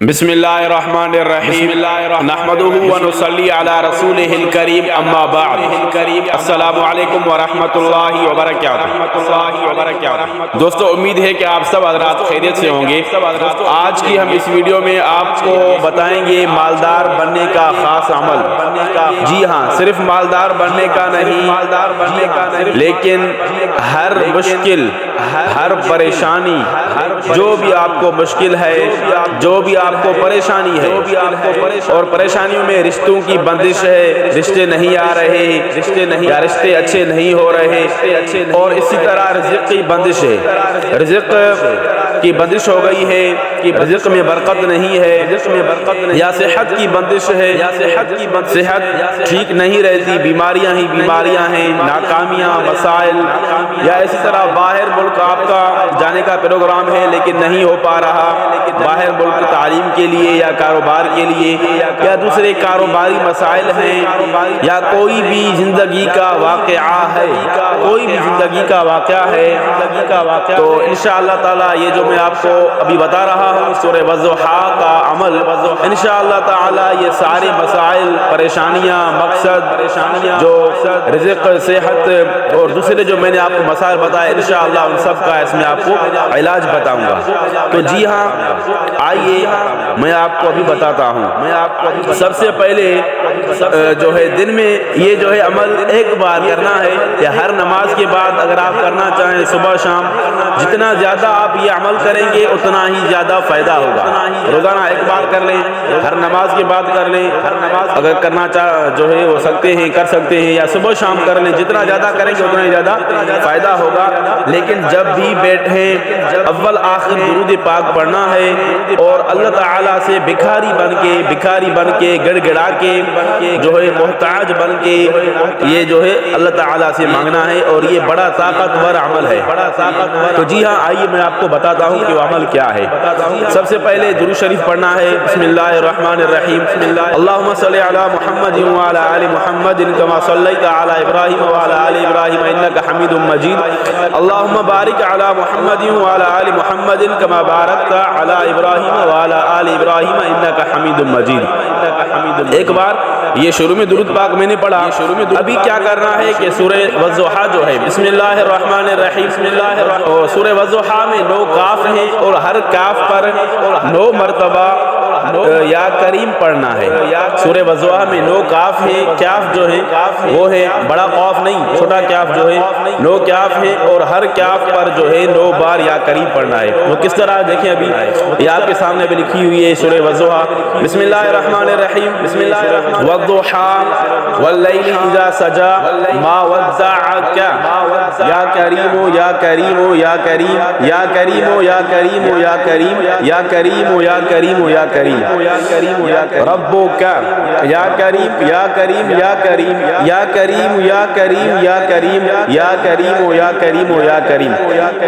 بسم اللہ الرحمن الرحیم نحمدہ ونصلی علی رسولہ الکریم اما بعد السلام علیکم ورحمۃ اللہ وبرکاتہ۔ دوستو امید ہے کہ آپ سب حضرات خیریت سے ہوں گے۔ آج کی ہم اس ویڈیو میں آپ کو بتائیں گے مالدار بننے کا خاص عمل۔ جی ہاں، صرف مالدار بننے کا نہیں لیکن ہر مشکل، ہر پریشانی، جو بھی آپ کو مشکل ہے، جو بھی آپ کو پریشانی ہے، اور پریشانیوں میں رشتوں کی بندش ہے، رشتے نہیں آ رہے یا رشتے اچھے نہیں ہو رہے، اور اسی طرح رزق کی بندش ہے، رزق کی بندش ہو گئی ہے، رزق میں برکت نہیں ہے، یا صحت کی بندش ہے، صحت ٹھیک نہیں رہتی، بیماریاں ہی بیماریاں ہیں، ناکامیاں، مسائل، یا اسی طرح باہر ملک آپ کا جانے کا پروگرام ہے لیکن نہیں ہو پا رہا، باہر ملک تعلیم کے لیے یا کاروبار کے لیے، یا دوسرے کاروباری مسائل ہیں، یا کوئی بھی زندگی کا واقعہ ہے، کوئی بھی زندگی کا واقعہ ہے، تو انشاءاللہ تعالی یہ جو میں آپ کو ابھی بتا رہا ہوں سورہ والضحیٰ کا عمل، انشاءاللہ تعالی یہ سارے مسائل، پریشانیاں، مقصد، جو رزق، صحت اور دوسرے جو میں نے آپ کو مسائل بتائے، انشاءاللہ ان سب کا اس میں آپ کو علاج بتاؤں گا۔ تو جی ہاں، آئیے میں آپ کو ابھی بتاتا ہوں۔ سب سے پہلے جو ہے دن میں یہ جو ہے عمل ایک بار کرنا ہے، یا ہر نماز کے بعد اگر آپ کرنا چاہیں صبح شام، جتنا زیادہ آپ یہ عمل کریں گے اتنا ہی زیادہ فائدہ ہوگا۔ روزانہ ایک بار کر لیں، ہر نماز کے بعد کر لیں، اگر کرنا جو ہے وہ کر سکتے ہیں، یا صبح شام کر لیں، جتنا زیادہ کریں گے اتنا ہی زیادہ فائدہ ہوگا۔ لیکن جب بھی بیٹھیں اول آخر درود پاک پڑھنا ہے، اور اللہ تعالیٰ سے بھکاری بن کے گڑ گڑا کے جو ہے محتاج بن کے یہ جو ہے اللہ تعالیٰ سے مانگنا ہے، اور یہ بڑا طاقتور عمل ہے۔ تو جی ہاں، آئیے میں آپ کو بتاتا ہوں کہ وہ عمل کیا ہے۔ سب سے پہلے درود شریف پڑھنا ہے، بسم اللہ الرحمن الرحیم، اللہم صلی علی محمد وعلی آل محمد کما صلیت علی ابراہیم وعلی آل ابراہیم انک حمید مجید، اللہم بارک علی محمد وعلی آل محمد کما بارکت علی ابراہیم وعلی آل ابراہیم انک حمید مجید۔ ایک بار یہ شروع میں درود پاک میں نے پڑھا۔ ابھی کیا کرنا ہے کہ سورہ والضحیٰ جو ہے، بسم اللہ الرحمن الرحیم، سورہ والضحیٰ میں 9 کاف ہیں، اور ہر کاف پر 9 مرتبہ یا کریم پڑھنا ہے۔ سورہ والضحیٰ میں 9 کاف ہیں، کاف جو ہے وہ ہے بڑا قاف نہیں، چھوٹا کاف جو ہے، 9 کاف ہیں، اور ہر کاف پر جو ہے 9 بار یا کریم پڑھنا ہے۔ وہ کس طرح دیکھیں، ابھی یہ آپ کے سامنے بھی لکھی ہوئی ہے سورہ والضحیٰ، بسم اللہ الرحمن الرحیم، والضحیٰ واللیل اذا سجا ما ودعک یا کریم یا کریم یا کریم یا کریم یا کریم یا کریم یا کریم یا کریم یا کریم ربک یا کریم یا کریم یا کریم یا کریم یا کریم یا کریم یا کریم یا کریم یا کریم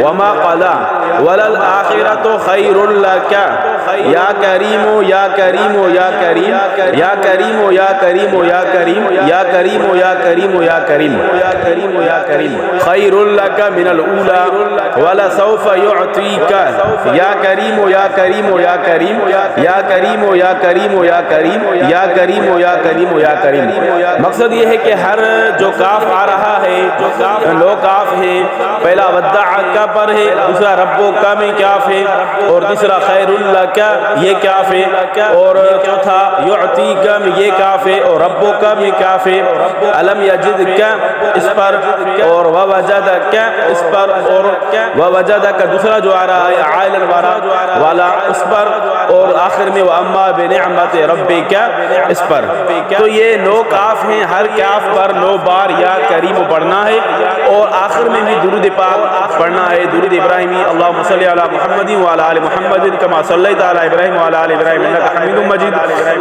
وما قضا وللآخرۃ خیر لک یا کریم یا کریم یا کریم یا کریم یا کریم یا کریم یا کریم یا کریم یا کریم خیر لک من الاولی ولسوف یعطیک یا کریم یا کریم یا کریم یا کریم یا کریم یا کریم یا کریم یا کریم یا کریم۔ مقصد یہ ہے کہ ہر جو کاف آ رہا ہے، 9 کاف ہے، پہلا ودعک پر ہے، دوسرا ربک میں کاف ہے، اور تیسرا خیر لک یہ کاف ہے، اور چوتھا یعطیک میں یہ کاف ہے، اور ربک میں کاف ہے، الم یجدک اس پر، اور ووجدک اس پر، اور ووجدک دوسرا جو آ رہا ہے عائلن والا اس پر، اور آخر میں واما بنعمت ربک اس پر۔ تو یہ 9 کاف ہیں، ہر کاف پر 9 بار یا کریم پڑھنا ہے، اور آخر میں بھی درود پاک پڑھنا ہے، درود ابراہیمی، اللہم صلی علی محمد وعلی آل محمد کما صلیت علی ابراہیم وعلی آل ابراہیم انک حمید مجید،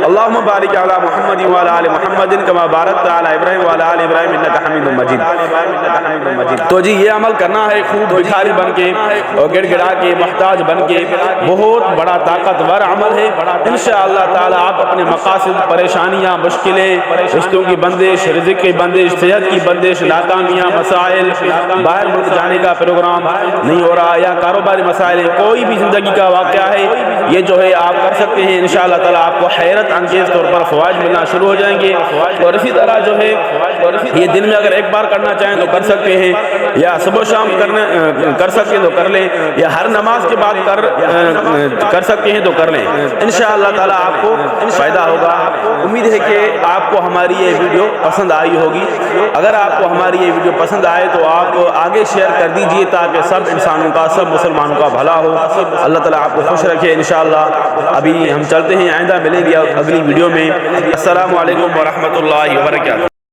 اللہم بارک علی محمد وعلی آل محمد کما بارکت علی ابراہیم وعلی آل ابراہیم انک حمید مجید۔ تو جی یہ عمل کرنا ہے، خوب بھکاری بن کے اور گڑ گڑا کے محتاج بن کے، بہت بڑا طاقتور عمل بڑھاتے ہیں انشاءاللہ تعالی آپ اپنے مقاصد، پریشانیاں، مشکلیں، رشتوں کی بندش، رزق کی بندش، صحت کی بندش، ناکامیاں، مسائل، باہر ملک جانے کا پروگرام نہیں ہو رہا یا کاروباری مسائل، کوئی بھی زندگی کا واقعہ ہے، یہ جو ہے آپ کر سکتے ہیں انشاءاللہ تعالی آپ کو حیرت انگیز طور پر فوائد ملنا شروع ہو جائیں گے۔ اور اسی طرح جو ہے یہ دن میں اگر ایک بار کرنا چاہیں تو کر سکتے ہیں، یا صبح و شام کر سکتے ہیں تو کر لیں، یا ہر نماز کے بعد کر سکتے ہیں تو کر لیں، انشاءاللہ تعالی آپ کو فائدہ ہوگا۔ امید ہے کہ آپ کو ہماری یہ ویڈیو پسند آئی ہوگی۔ اگر آپ کو ہماری یہ ویڈیو پسند آئے تو آپ آگے شیئر کر دیجئے تاکہ سب انسانوں کا، سب مسلمانوں کا بھلا ہو۔ اللہ تعالیٰ آپ کو خوش رکھے انشاءاللہ۔ ابھی ہم چلتے ہیں، آئندہ ملیں گے اگلی ویڈیو میں۔ السلام علیکم ورحمۃ اللہ وبرکاتہ۔